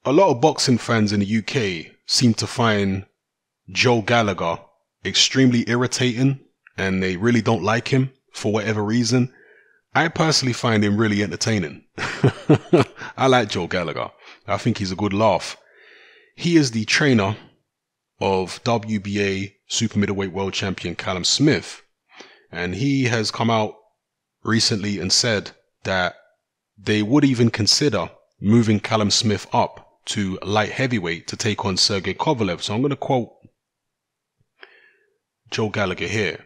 A lot of boxing fans in the UK seem to find Joe Gallagher extremely irritating and they really don't like him for whatever reason. I personally find him really entertaining. I like Joe Gallagher. I think he's a good laugh. He is the trainer of WBA super middleweight world champion Callum Smith. And he has come out recently and said that they would even consider moving Callum Smith up to light heavyweight to take on Sergey Kovalev. So I'm going to quote Joe Gallagher here.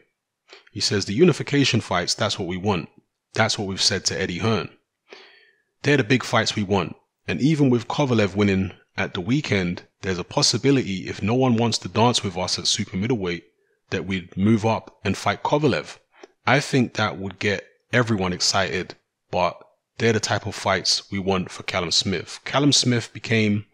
He says, the unification fights, that's what we want. That's what we've said to Eddie Hearn. They're the big fights we want. And even with Kovalev winning at the weekend, there's a possibility if no one wants to dance with us at super middleweight that we'd move up and fight Kovalev. I think that would get everyone excited, but they're the type of fights we want for Callum Smith. Callum Smith became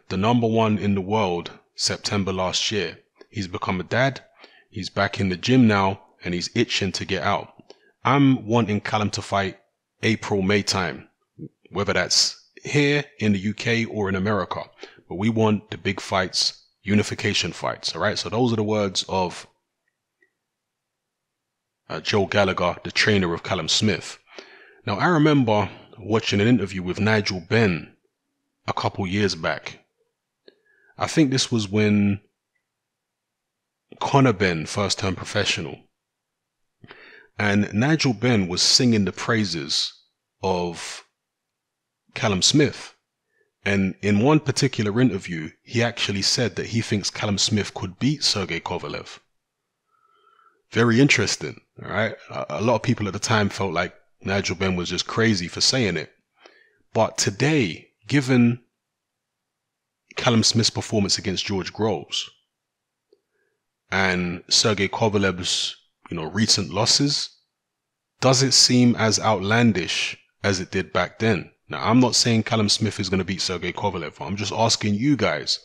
the #1 in the world September last year. He's become a dad. He's back in the gym now and he's itching to get out. I'm wanting Callum to fight April, May time, whether that's here in the UK or in America. But we want the big fights, unification fights. All right. So those are the words of Joe Gallagher, the trainer of Callum Smith. Now, I remember watching an interview with Nigel Benn a couple years back. I think this was when Conor Benn first turned professional. And Nigel Benn was singing the praises of Callum Smith. And in one particular interview, he actually said that he thinks Callum Smith could beat Sergey Kovalev. Very interesting, all right? A lot of people at the time felt like Nigel Benn was just crazy for saying it. But today, given Callum Smith's performance against George Groves and Sergey Kovalev's, recent losses, does it seem as outlandish as it did back then? Now, I'm not saying Callum Smith is going to beat Sergey Kovalev. I'm just asking you guys,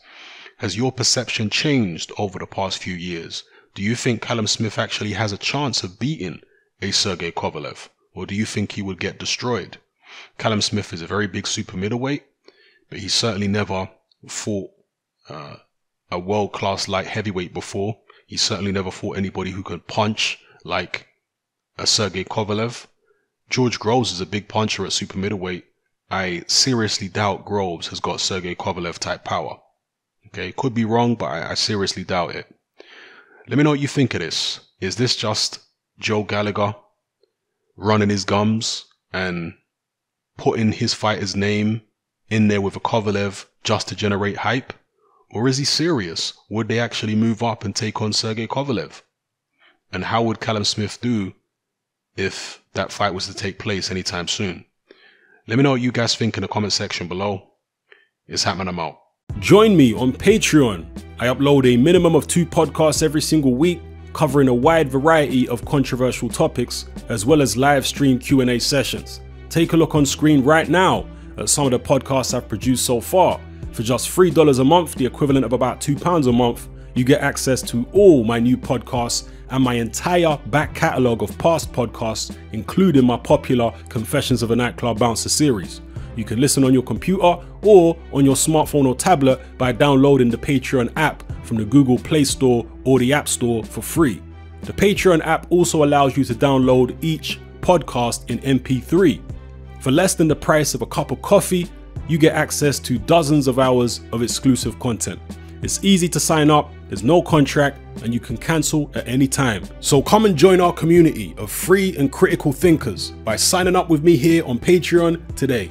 has your perception changed over the past few years? Do you think Callum Smith actually has a chance of beating a Sergey Kovalev? Or do you think he would get destroyed? Callum Smith is a very big super middleweight, but he certainly never fought a world-class light heavyweight before. He certainly never fought anybody who could punch like a Sergey Kovalev. George Groves is a big puncher at super middleweight. I seriously doubt Groves has got Sergey Kovalev type power. Okay, could be wrong, but I seriously doubt it. Let me know what you think of this. Is this just Joe Gallagher running his gums and putting his fighter's name in there with a Kovalev just to generate hype? Or is he serious? Would they actually move up and take on Sergey Kovalev? And how would Callum Smith do if that fight was to take place anytime soon? Let me know what you guys think in the comment section below. It's happening, I'm out. Join me on Patreon. I upload a minimum of 2 podcasts every single week, covering a wide variety of controversial topics, as well as live stream Q&A sessions. Take a look on screen right now at some of the podcasts I've produced so far. For just $3 a month, the equivalent of about £2 a month, you get access to all my new podcasts and my entire back catalogue of past podcasts, including my popular Confessions of a Nightclub Bouncer series. You can listen on your computer or on your smartphone or tablet by downloading the Patreon app from the Google Play Store or the App Store for free. The Patreon app also allows you to download each podcast in MP3. For less than the price of a cup of coffee, you get access to dozens of hours of exclusive content. It's easy to sign up, there's no contract, and you can cancel at any time. So come and join our community of free and critical thinkers by signing up with me here on Patreon today.